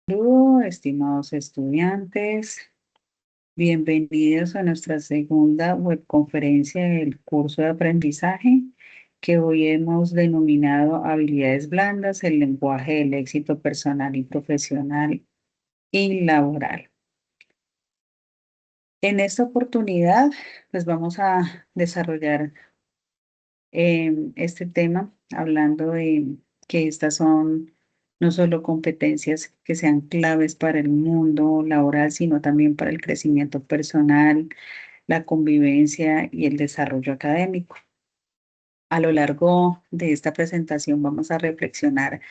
Saludos, estimados estudiantes. Bienvenidos a nuestra segunda webconferencia del curso de aprendizaje que hoy hemos denominado Habilidades Blandas, el lenguaje del éxito personal y profesional y laboral. En esta oportunidad, pues vamos a desarrollar este tema hablando de que estas son no solo competencias que sean claves para el mundo laboral, sino también para el crecimiento personal, la convivencia y el desarrollo académico. A lo largo de esta presentación vamos a reflexionar,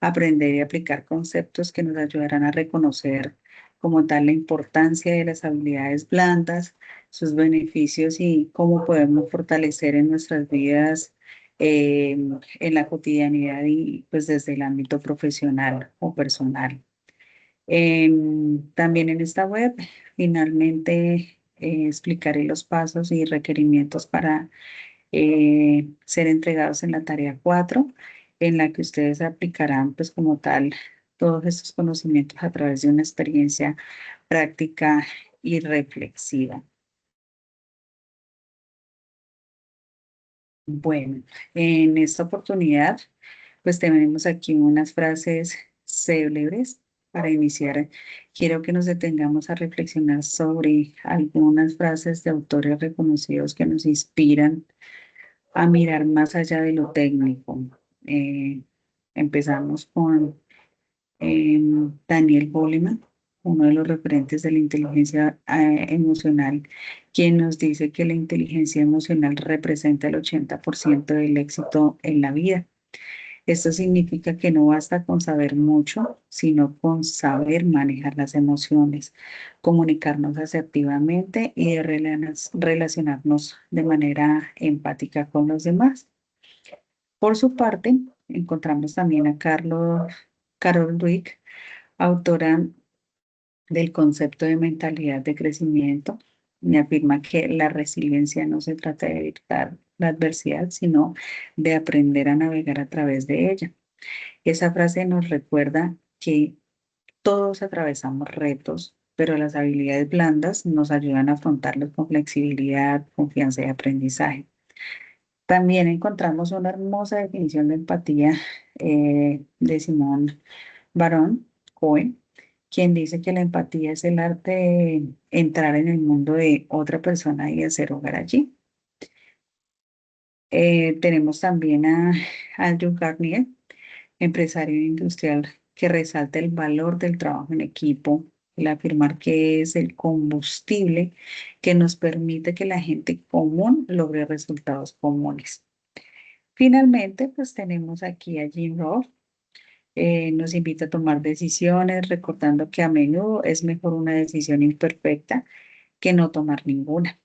aprender y aplicar conceptos que nos ayudarán a reconocer como tal la importancia de las habilidades blandas, sus beneficios y cómo podemos fortalecer en nuestras vidas en la cotidianidad y pues desde el ámbito profesional o personal. También en esta web finalmente explicaré los pasos y requerimientos para ser entregados en la tarea 4, en la que ustedes aplicarán pues como tal todos estos conocimientos a través de una experiencia práctica y reflexiva. Bueno, en esta oportunidad pues tenemos aquí unas frases célebres. Para iniciar, quiero que nos detengamos a reflexionar sobre algunas frases de autores reconocidos que nos inspiran a mirar más allá de lo técnico. Eh, Empezamos con Daniel Goleman, uno de los referentes de la inteligencia emocional, quien nos dice que la inteligencia emocional representa el 80% del éxito en la vida. Esto significa que no basta con saber mucho, sino con saber manejar las emociones, comunicarnos asertivamente y de relacionarnos de manera empática con los demás. Por su parte, encontramos también a Carol Dweck, autora del concepto de mentalidad de crecimiento, y afirma que la resiliencia no se trata de evitar la adversidad, sino de aprender a navegar a través de ella. Esa frase nos recuerda que todos atravesamos retos, pero las habilidades blandas nos ayudan a afrontarlos con flexibilidad, confianza y aprendizaje. También encontramos una hermosa definición de empatía de Simón Barón Cohen, quien dice que la empatía es el arte de entrar en el mundo de otra persona y hacer hogar allí. Tenemos también a Andrew Garnier, empresario industrial, que resalta el valor del trabajo en equipo, el afirmar que es el combustible que nos permite que la gente común logre resultados comunes. Finalmente, pues tenemos aquí a Jim Rohn. Nos invita a tomar decisiones, recordando que a menudo es mejor una decisión imperfecta que no tomar ninguna.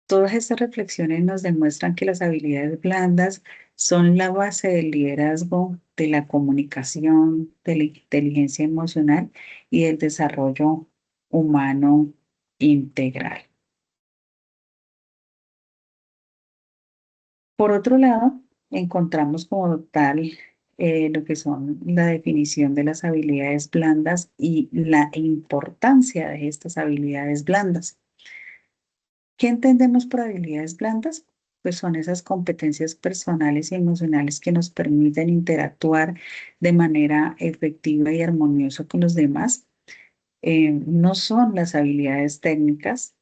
Todas estas reflexiones nos demuestran que las habilidades blandas son la base del liderazgo, de la comunicación, de la inteligencia emocional y del desarrollo humano integral. Por otro lado, encontramos como tal lo que son la definición de las habilidades blandas y la importancia de estas habilidades blandas. ¿Qué entendemos por habilidades blandas? Pues son esas competencias personales y emocionales que nos permiten interactuar de manera efectiva y armoniosa con los demás. No son las habilidades técnicas,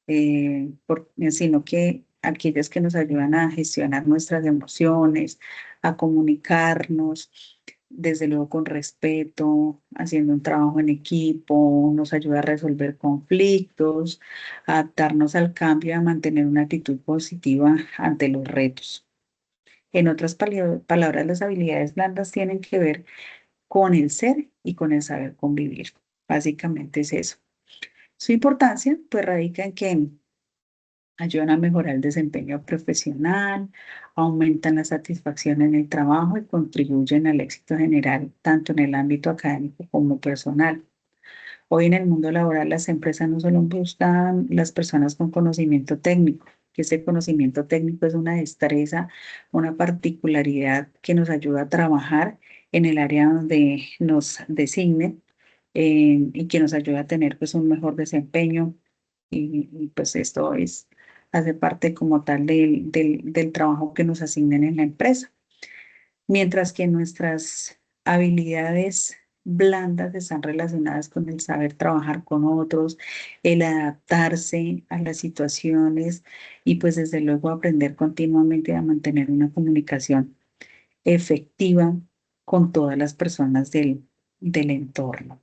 sino que aquellas que nos ayudan a gestionar nuestras emociones, a comunicarnos, desde luego con respeto, haciendo un trabajo en equipo, nos ayuda a resolver conflictos, a adaptarnos al cambio y a mantener una actitud positiva ante los retos. En otras palabras, las habilidades blandas tienen que ver con el ser y con el saber convivir. Básicamente es eso. Su importancia, pues, radica en que ayudan a mejorar el desempeño profesional, aumentan la satisfacción en el trabajo y contribuyen al éxito general, tanto en el ámbito académico como personal. Hoy en el mundo laboral, las empresas no solo buscan las personas con conocimiento técnico, que ese conocimiento técnico es una destreza, una particularidad que nos ayuda a trabajar en el área donde nos designen, y que nos ayude a tener pues un mejor desempeño pues esto hace parte como tal del trabajo que nos asignen en la empresa. Mientras que nuestras habilidades blandas están relacionadas con el saber trabajar con otros, el adaptarse a las situaciones y pues desde luego aprender continuamente a mantener una comunicación efectiva con todas las personas del entorno.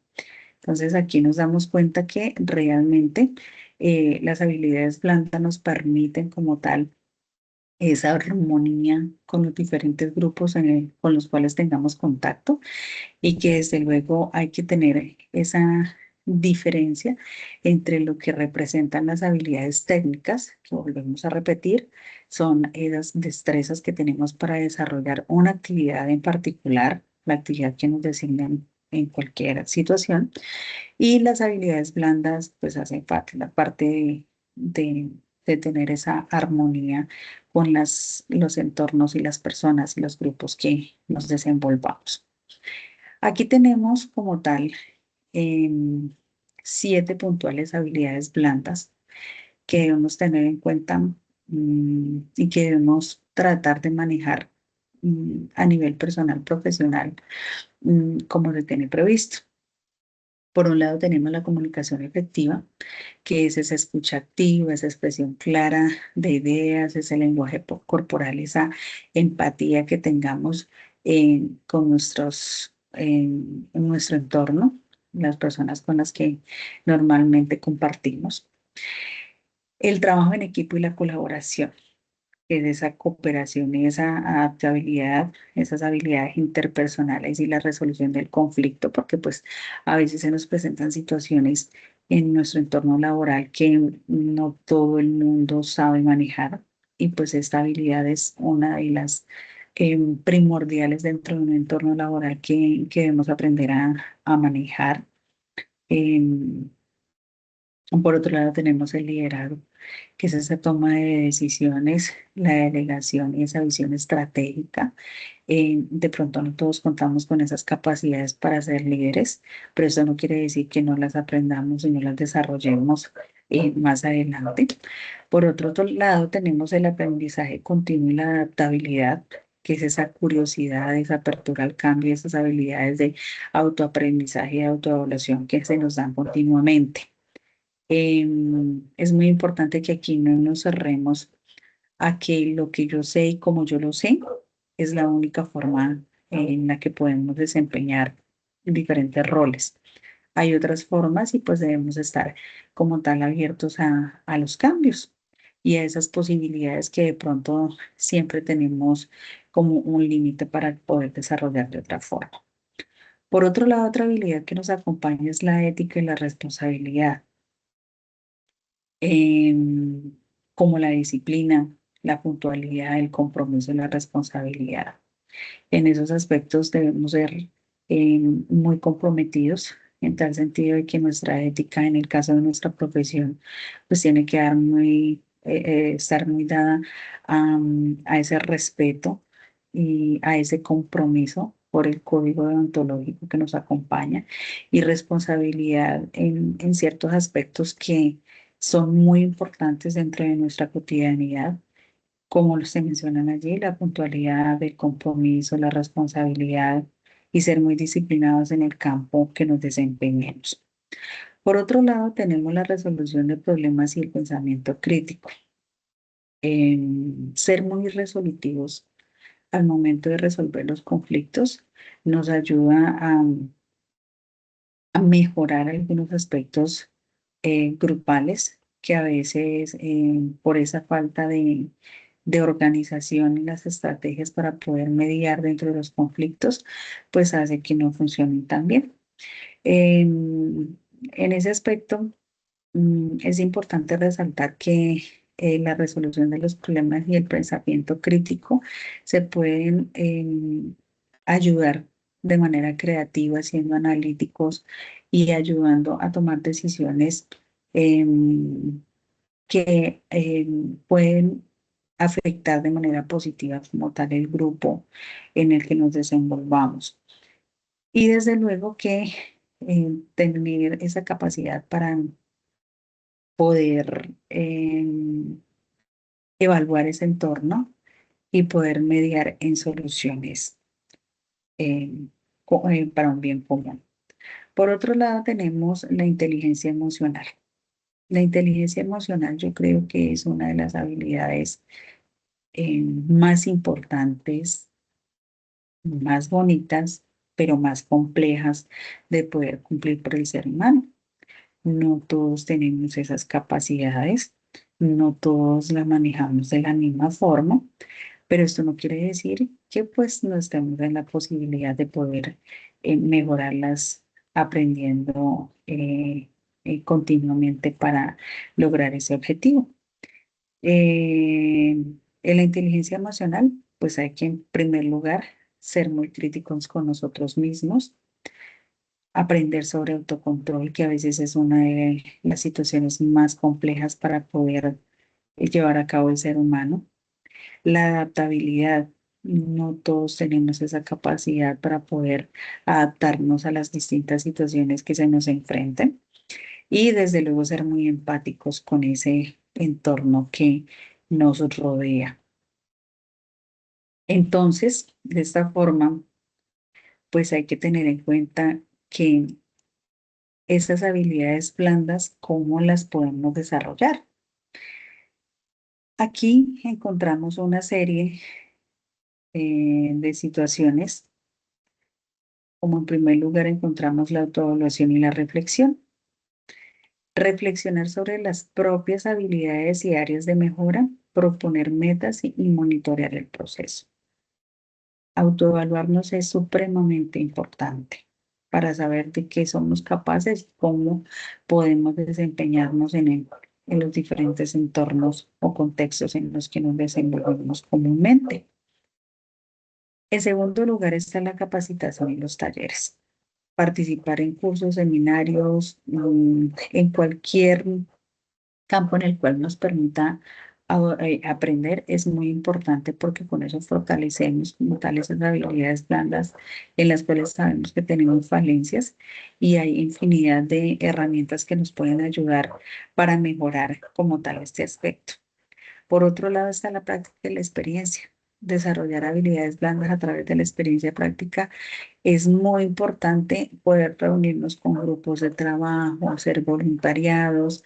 Entonces aquí nos damos cuenta que realmente las habilidades blandas nos permiten como tal esa armonía con los diferentes grupos con los cuales tengamos contacto y que desde luego hay que tener esa diferencia entre lo que representan las habilidades técnicas, que volvemos a repetir, son esas destrezas que tenemos para desarrollar una actividad en particular, la actividad que nos designan en cualquier situación, y las habilidades blandas, pues hacen parte, la parte de tener esa armonía con los entornos y las personas y los grupos que nos desenvolvamos. Aquí tenemos como tal em, 7 puntuales habilidades blandas que debemos tener en cuenta, y que debemos tratar de manejar a nivel personal, profesional, como se tiene previsto. Por un lado tenemos la comunicación efectiva, que es esa escucha activa, esa expresión clara de ideas, ese lenguaje corporal, esa empatía que tengamos con en nuestro entorno, las personas con las que normalmente compartimos. El trabajo en equipo y la colaboración, que es esa cooperación y esa adaptabilidad, esas habilidades interpersonales y la resolución del conflicto, porque pues a veces se nos presentan situaciones en nuestro entorno laboral que no todo el mundo sabe manejar y pues esta habilidad es una de las primordiales dentro de un entorno laboral que debemos aprender a manejar. Em, por otro lado tenemos el liderazgo, que es esa toma de decisiones, la delegación y esa visión estratégica. De pronto no todos contamos con esas capacidades para ser líderes, pero eso no quiere decir que no las aprendamos y no las desarrollemos más adelante. Por otro lado, tenemos el aprendizaje continuo y la adaptabilidad, que es esa curiosidad, esa apertura al cambio, esas habilidades de autoaprendizaje y autoevaluación que se nos dan continuamente. Es muy importante que aquí no nos cerremos a que lo que yo sé y como yo lo sé es la única forma en la que podemos desempeñar diferentes roles. Hay otras formas y pues debemos estar como tal abiertos a los cambios y a esas posibilidades que de pronto siempre tenemos como un límite para poder desarrollar de otra forma. Por otro lado, otra habilidad que nos acompaña es la ética y la responsabilidad, em, como la disciplina, la puntualidad, el compromiso y la responsabilidad. En esos aspectos debemos ser muy comprometidos en tal sentido de que nuestra ética, en el caso de nuestra profesión, pues tiene que estar muy dada a ese respeto y a ese compromiso por el código deontológico que nos acompaña y responsabilidad en ciertos aspectos que son muy importantes dentro de nuestra cotidianidad, como se mencionan allí, la puntualidad, el compromiso, la responsabilidad y ser muy disciplinados en el campo que nos desempeñemos. Por otro lado, tenemos la resolución de problemas y el pensamiento crítico. Ser muy resolutivos al momento de resolver los conflictos nos ayuda a mejorar algunos aspectos grupales que a veces por esa falta de organización y las estrategias para poder mediar dentro de los conflictos, pues hace que no funcionen tan bien. En ese aspecto, es importante resaltar que la resolución de los problemas y el pensamiento crítico se pueden ayudar de manera creativa, siendo analíticos y ayudando a tomar decisiones em, que pueden afectar de manera positiva como tal el grupo en el que nos desenvolvamos. Y desde luego que tener esa capacidad para poder evaluar ese entorno y poder mediar en soluciones eh, para un bien común. Por otro lado, tenemos la inteligencia emocional. La inteligencia emocional yo creo que es una de las habilidades más importantes, más bonitas, pero más complejas de poder cumplir por el ser humano. No todos tenemos esas capacidades, no todos las manejamos de la misma forma, pero esto no quiere decir que pues no estemos en la posibilidad de poder mejorarlas aprendiendo continuamente para lograr ese objetivo. En la inteligencia emocional, pues hay que en primer lugar ser muy críticos con nosotros mismos, aprender sobre autocontrol, que a veces es una de las situaciones más complejas para poder llevar a cabo el ser humano. La adaptabilidad, no todos tenemos esa capacidad para poder adaptarnos a las distintas situaciones que se nos enfrenten y desde luego ser muy empáticos con ese entorno que nos rodea. Entonces, de esta forma, pues hay que tener en cuenta que esas habilidades blandas, ¿cómo las podemos desarrollar? Aquí encontramos una serie de situaciones, como en primer lugar encontramos la autoevaluación y la reflexión. Reflexionar sobre las propias habilidades y áreas de mejora, proponer metas y monitorear el proceso. Autoevaluarnos es supremamente importante para saber de qué somos capaces y cómo podemos desempeñarnos en los diferentes entornos o contextos en los que nos desenvolvemos comúnmente. En segundo lugar está la capacitación y los talleres. Participar en cursos, seminarios, en cualquier campo en el cual nos permita aprender es muy importante porque con eso fortalecemos como tal esas habilidades blandas en las cuales sabemos que tenemos falencias y hay infinidad de herramientas que nos pueden ayudar para mejorar como tal este aspecto. Por otro lado está la práctica y la experiencia. Desarrollar habilidades blandas a través de la experiencia práctica es muy importante poder reunirnos con grupos de trabajo, hacer voluntariados.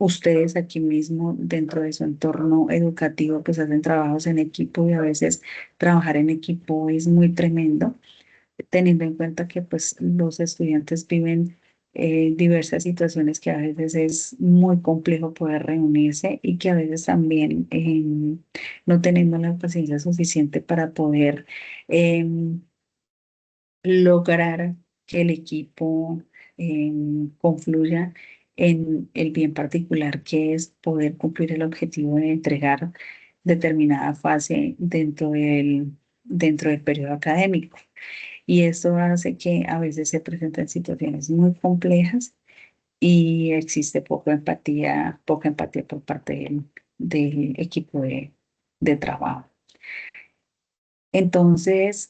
Ustedes aquí mismo, dentro de su entorno educativo, pues hacen trabajos en equipo y a veces trabajar en equipo es muy tremendo, teniendo en cuenta que pues los estudiantes viven diversas situaciones que a veces es muy complejo poder reunirse y que a veces también no tenemos la paciencia suficiente para poder em, lograr que el equipo confluya en el bien particular que es poder cumplir el objetivo de entregar determinada fase dentro del periodo académico. Y esto hace que a veces se presenten situaciones muy complejas y existe poca empatía por parte del equipo de trabajo. Entonces,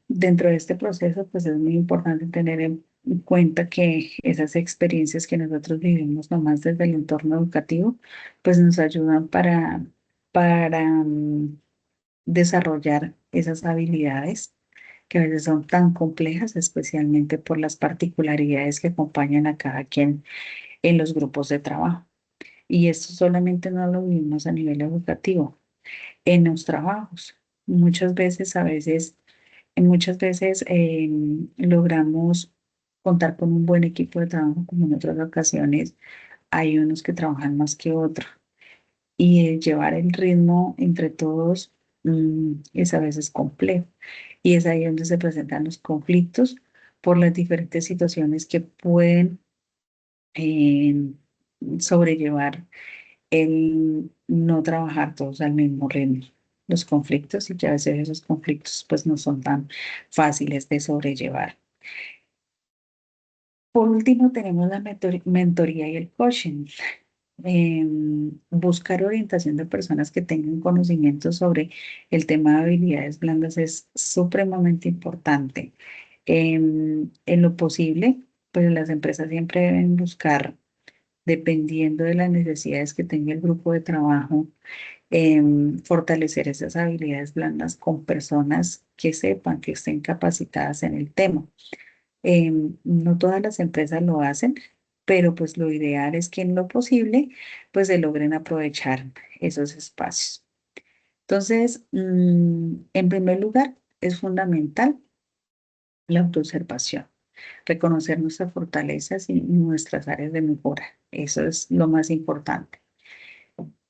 dentro de este proceso, pues es muy importante tener en cuenta que esas experiencias que nosotros vivimos nomás desde el entorno educativo, pues nos ayudan para desarrollar esas habilidades que a veces son tan complejas, especialmente por las particularidades que acompañan a cada quien en los grupos de trabajo. Y esto solamente no lo vivimos a nivel educativo, en los trabajos. Muchas veces logramos contar con un buen equipo de trabajo, como en otras ocasiones hay unos que trabajan más que otros. Y llevar el ritmo entre todos es a veces complejo. Y es ahí donde se presentan los conflictos por las diferentes situaciones que pueden eh, sobrellevar el no trabajar todos al mismo ritmo. Los conflictos y que a veces esos conflictos pues no son tan fáciles de sobrellevar. Por último, tenemos la mentoría y el coaching. Buscar orientación de personas que tengan conocimiento sobre el tema de habilidades blandas es supremamente importante. En lo posible, pues las empresas siempre deben buscar, dependiendo de las necesidades que tenga el grupo de trabajo, fortalecer esas habilidades blandas con personas que sepan, que estén capacitadas en el tema. No todas las empresas lo hacen, pero pues lo ideal es que en lo posible pues se logren aprovechar esos espacios. Entonces, en primer lugar, es fundamental la autoobservación, reconocer nuestras fortalezas y nuestras áreas de mejora. Eso es lo más importante.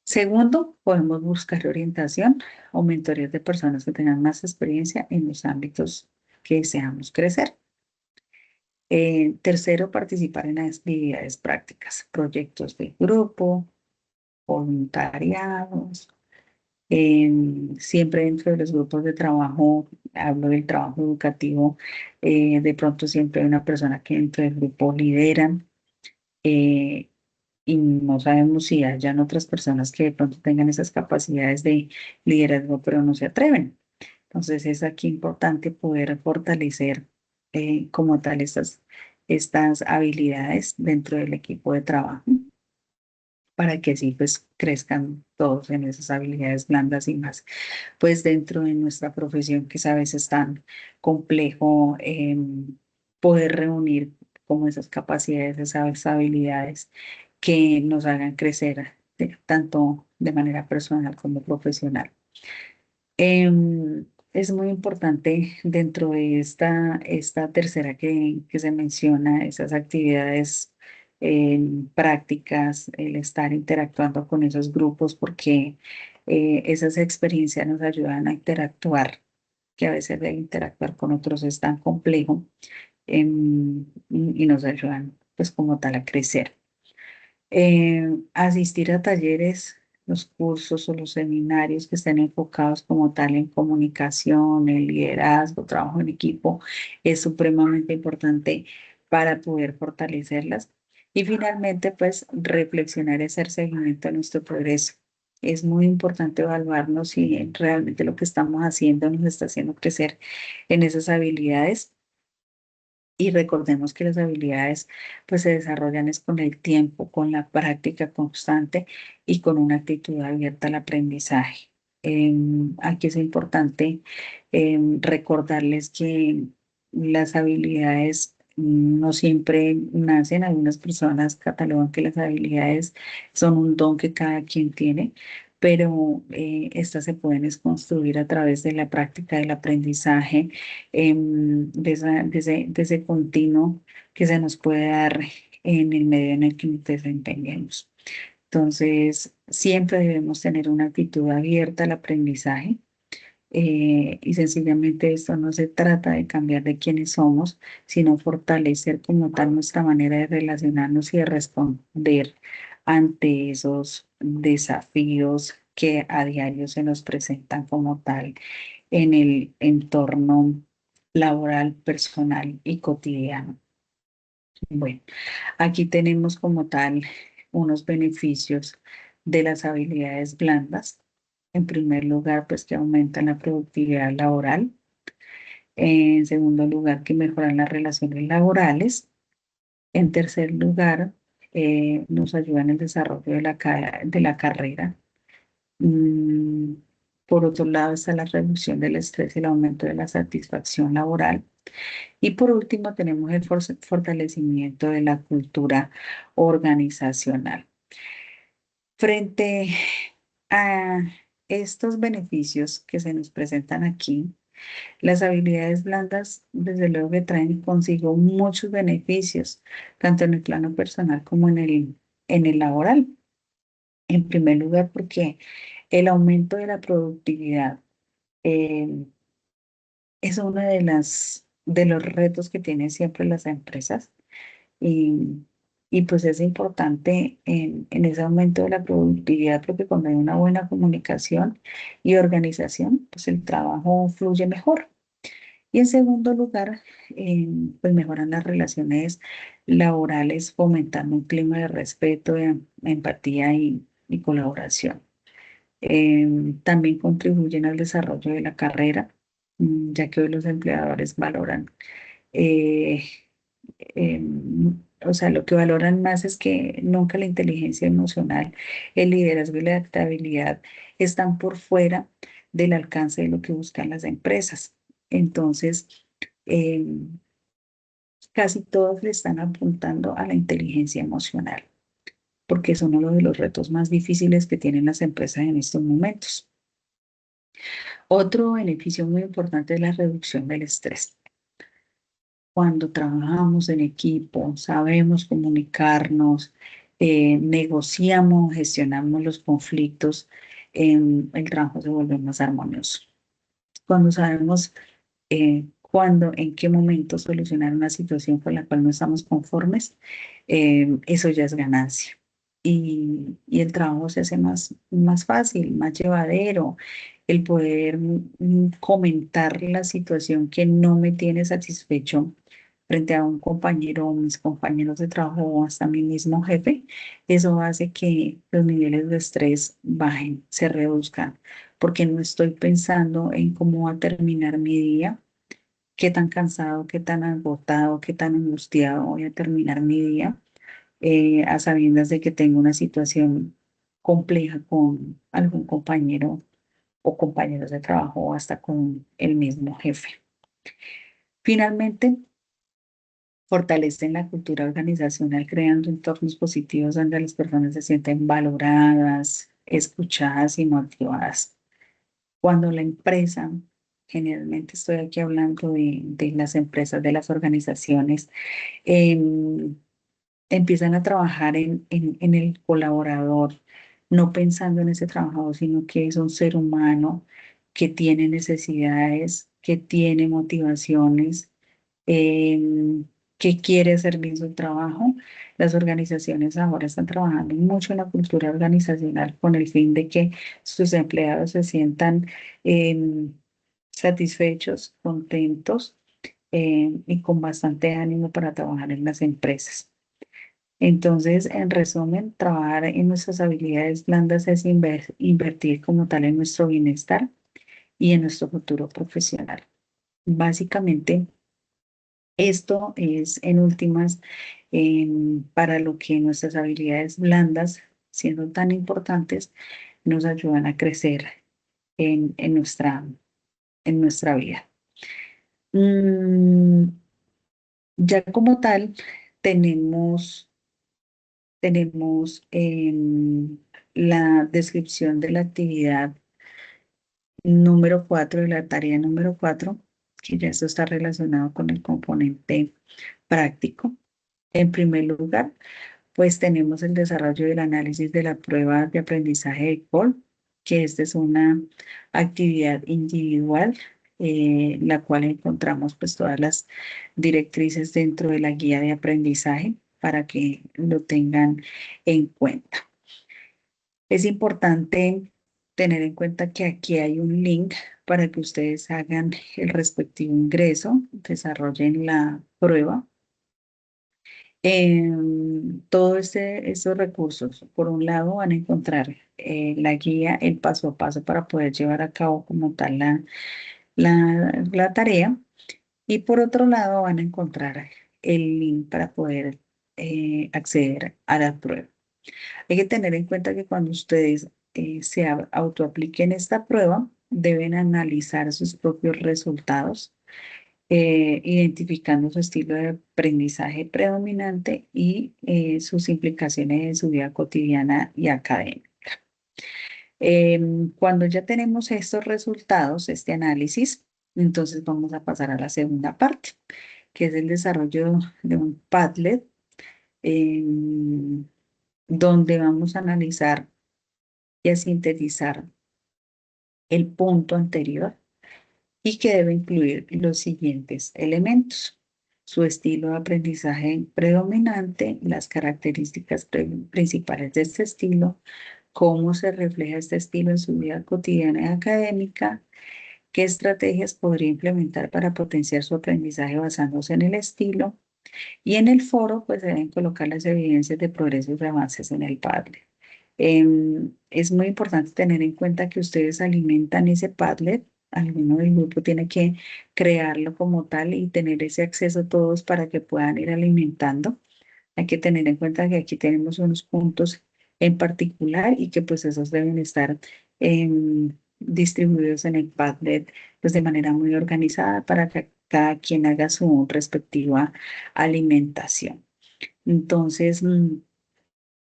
Segundo, podemos buscar orientación o mentorías de personas que tengan más experiencia en los ámbitos que deseamos crecer. Tercero, participar en actividades prácticas, proyectos de grupo, voluntariados. Siempre dentro de los grupos de trabajo, hablo del trabajo educativo, de pronto siempre hay una persona que dentro del grupo lidera, eh, y no sabemos si hayan otras personas que de pronto tengan esas capacidades de liderazgo, pero no se atreven. Entonces es aquí importante poder fortalecer como tal estas habilidades dentro del equipo de trabajo para que así pues crezcan todos en esas habilidades blandas y más. Pues dentro de nuestra profesión que es a veces tan complejo poder reunir como esas capacidades, esas habilidades que nos hagan crecer tanto de manera personal como profesional. Es muy importante dentro de esta tercera que se menciona, esas actividades prácticas, el estar interactuando con esos grupos, porque esas experiencias nos ayudan a interactuar, que a veces el interactuar con otros es tan complejo, y nos ayudan pues como tal a crecer. Asistir a talleres, los cursos o los seminarios que estén enfocados como tal en comunicación, en liderazgo, trabajo en equipo, es supremamente importante para poder fortalecerlas. Y finalmente, pues reflexionar y hacer seguimiento a nuestro progreso. Es muy importante evaluarnos si realmente lo que estamos haciendo nos está haciendo crecer en esas habilidades, y recordemos que las habilidades pues se desarrollan es con el tiempo, con la práctica constante y con una actitud abierta al aprendizaje. Aquí es importante recordarles que las habilidades no siempre nacen. Algunas personas catalogan que las habilidades son un don que cada quien tiene, pero estas se pueden es construir a través de la práctica del aprendizaje, de ese continuo que se nos puede dar en el medio en el que nos desempeñemos. Entonces, siempre debemos tener una actitud abierta al aprendizaje, y sencillamente esto no se trata de cambiar de quiénes somos, sino fortalecer como tal nuestra manera de relacionarnos y de responder ante esos desafíos que a diario se nos presentan como tal en el entorno laboral, personal y cotidiano. Bueno, aquí tenemos como tal unos beneficios de las habilidades blandas. En primer lugar, pues que aumentan la productividad laboral. En segundo lugar, que mejoran las relaciones laborales. En tercer lugar, nos ayudan en el desarrollo de de la carrera. Mm, por otro lado, está la reducción del estrés y el aumento de la satisfacción laboral. Y por último, tenemos el fortalecimiento de la cultura organizacional. Frente a estos beneficios que se nos presentan aquí, las habilidades blandas, desde luego que traen consigo muchos beneficios, tanto en el plano personal como en el laboral. En primer lugar, porque el aumento de la productividad eh, es uno de los retos que tienen siempre las empresas. Y, y pues es importante en ese aumento de la productividad, porque cuando hay una buena comunicación y organización, pues el trabajo fluye mejor. Y en segundo lugar, pues mejoran las relaciones laborales fomentando un clima de respeto, de empatía y colaboración. También contribuyen al desarrollo de la carrera, ya que hoy los empleadores valoran, eh, o sea, lo que valoran más es que nunca la inteligencia emocional, el liderazgo y la adaptabilidad están por fuera del alcance de lo que buscan las empresas. Entonces, em, casi todos le están apuntando a la inteligencia emocional, porque es uno de los retos más difíciles que tienen las empresas en estos momentos. Otro beneficio muy importante es la reducción del estrés. Cuando trabajamos en equipo, sabemos comunicarnos, negociamos, gestionamos los conflictos, el trabajo se vuelve más armonioso. Cuando sabemos cuándo, en qué momento solucionar una situación con la cual no estamos conformes, eso ya es ganancia. Y el trabajo se hace más fácil, más llevadero, el poder comentar la situación que no me tiene satisfecho frente a un compañero o mis compañeros de trabajo o hasta mi mismo jefe, eso hace que los niveles de estrés bajen, se reduzcan, porque no estoy pensando en cómo va a terminar mi día, qué tan cansado, qué tan agotado, qué tan angustiado voy a terminar mi día, a sabiendas de que tengo una situación compleja con algún compañero o compañeros de trabajo o hasta con el mismo jefe. Finalmente, fortalecen la cultura organizacional creando entornos positivos donde las personas se sienten valoradas, escuchadas y motivadas. Cuando la empresa, generalmente estoy aquí hablando de las empresas, de las organizaciones, em, empiezan a trabajar en el colaborador, no pensando en ese trabajador, sino que es un ser humano que tiene necesidades, que tiene motivaciones, que quiere hacer bien su trabajo. Las organizaciones ahora están trabajando mucho en la cultura organizacional con el fin de que sus empleados se sientan em, satisfechos, contentos y con bastante ánimo para trabajar en las empresas. Entonces, en resumen, trabajar en nuestras habilidades blandas es invertir como tal en nuestro bienestar y en nuestro futuro profesional. Básicamente, esto es en últimas para lo que nuestras habilidades blandas, siendo tan importantes, nos ayudan a crecer en nuestra vida. Mm, ya como tal, tenemos la descripción de la actividad número 4 de la tarea número 4, que ya esto está relacionado con el componente práctico. En primer lugar, pues tenemos el desarrollo del análisis de la prueba de aprendizaje de COL, que esta es una actividad individual, la cual encontramos pues todas las directrices dentro de la guía de aprendizaje para que lo tengan en cuenta. Es importante tener en cuenta que aquí hay un link para que ustedes hagan el respectivo ingreso, desarrollen la prueba. Todos estos recursos, por un lado, van a encontrar la guía, el paso a paso para poder llevar a cabo como tal la tarea. Y por otro lado, van a encontrar el link para poder acceder a la prueba. Hay que tener en cuenta que cuando ustedes se autoapliquen esta prueba, deben analizar sus propios resultados, identificando su estilo de aprendizaje predominante y sus implicaciones en su vida cotidiana y académica. Cuando ya tenemos estos resultados, este análisis, entonces vamos a pasar a la segunda parte, que es el desarrollo de un Padlet, em, donde vamos a analizar y a sintetizar el punto anterior y que debe incluir los siguientes elementos: su estilo de aprendizaje predominante, las características principales de este estilo, cómo se refleja este estilo en su vida cotidiana y académica, ¿Qué estrategias podría implementar para potenciar su aprendizaje basándose en el estilo? Y en el foro, pues deben colocar las evidencias de progresos y avances en el Padlet. Es muy importante tener en cuenta que ustedes alimentan ese Padlet. Alguno del grupo tiene que crearlo como tal y tener ese acceso todos para que puedan ir alimentando. Hay que tener en cuenta que aquí tenemos unos puntos en particular y que pues esos deben estar distribuidos en el Padlet pues de manera muy organizada para que cada quien haga su respectiva alimentación. Entonces,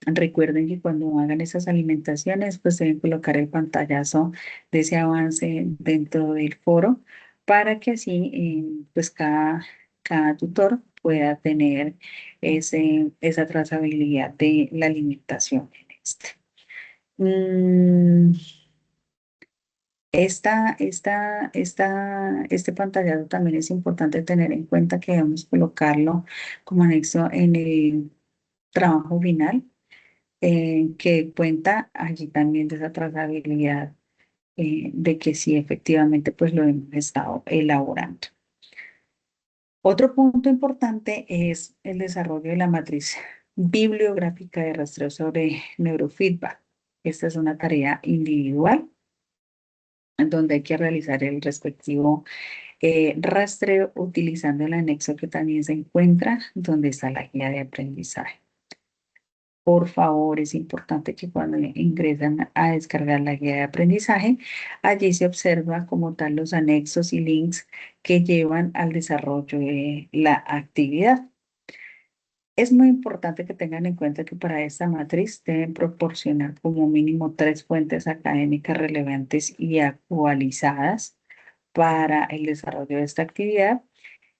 recuerden que cuando hagan esas alimentaciones, pues deben colocar el pantallazo de ese avance dentro del foro para que así, pues cada tutor pueda tener esa trazabilidad de la alimentación en este. Mm, este pantallazo también es importante tener en cuenta que debemos colocarlo como anexo en el trabajo final, que cuenta allí también de esa trazabilidad, de que sí, efectivamente, pues lo hemos estado elaborando. Otro punto importante es el desarrollo de la matriz bibliográfica de rastreo sobre neurofeedback. Esta es una tarea individual en donde hay que realizar el respectivo rastreo utilizando el anexo que también se encuentra donde está la guía de aprendizaje. Por favor, es importante que cuando ingresan a descargar la guía de aprendizaje, allí se observa como tal los anexos y links que llevan al desarrollo de la actividad. Es muy importante que tengan en cuenta que para esta matriz deben proporcionar como mínimo 3 fuentes académicas relevantes y actualizadas para el desarrollo de esta actividad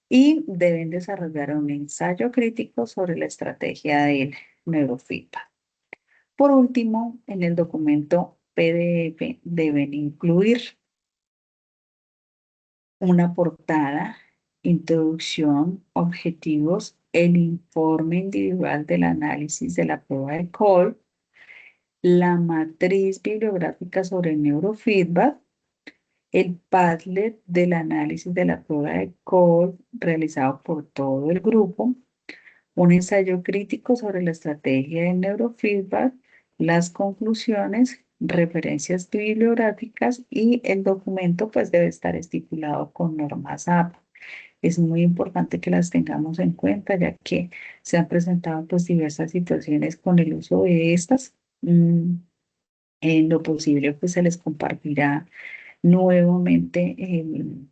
y deben desarrollar un ensayo crítico sobre la estrategia del neurofeedback. Por último, en el documento PDF deben incluir una portada, introducción, objetivos, el informe individual del análisis de la prueba de Cole, la matriz bibliográfica sobre neurofeedback, el Padlet del análisis de la prueba de Cole realizado por todo el grupo, un ensayo crítico sobre la estrategia de neurofeedback, las conclusiones, referencias bibliográficas y el documento pues debe estar estipulado con normas APA. Es muy importante que las tengamos en cuenta ya que se han presentado pues diversas situaciones con el uso de estas. En lo posible pues se les compartirá nuevamente el,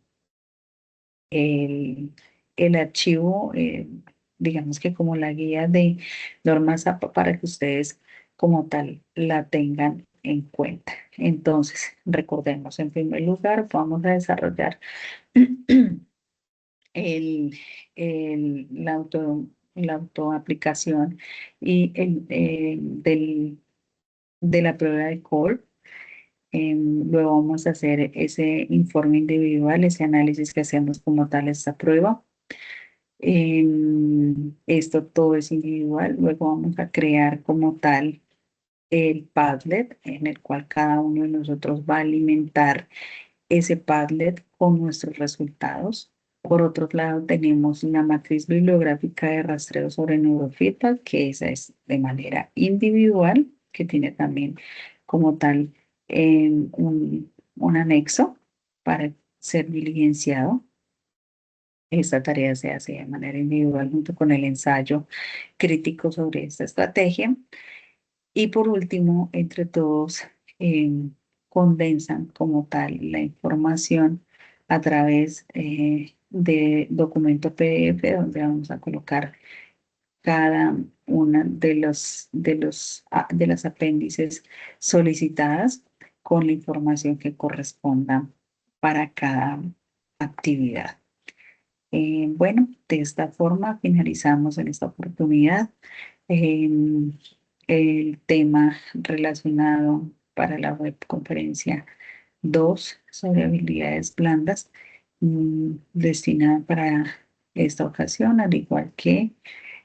el archivo, digamos que como la guía de normas APA para que ustedes como tal la tengan en cuenta. Entonces, recordemos, en primer lugar, vamos a desarrollar el, la autoaplicación y de la prueba de Cole. Luego vamos a hacer ese informe individual, ese análisis que hacemos como tal esta prueba. Esto todo es individual. Luego vamos a crear como tal el Padlet en el cual cada uno de nosotros va a alimentar ese Padlet con nuestros resultados. Por otro lado, tenemos una matriz bibliográfica de rastreo sobre neurofeedback, que esa es de manera individual, que tiene también como tal un anexo para ser diligenciado. Esta tarea se hace de manera individual junto con el ensayo crítico sobre esta estrategia. Y por último, entre todos condensan como tal la información a través de documento PDF donde vamos a colocar cada una de las apéndices solicitadas con la información que corresponda para cada actividad. Bueno, de esta forma finalizamos en esta oportunidad em, el tema relacionado para la webconferencia 2 sobre habilidades blandas, destinada para esta ocasión, al igual que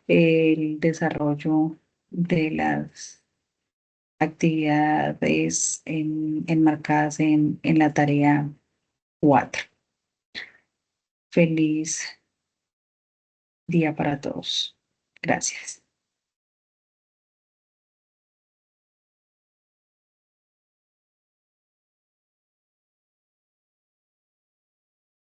el desarrollo de las actividades enmarcadas en la tarea 4. Feliz día para todos. Gracias.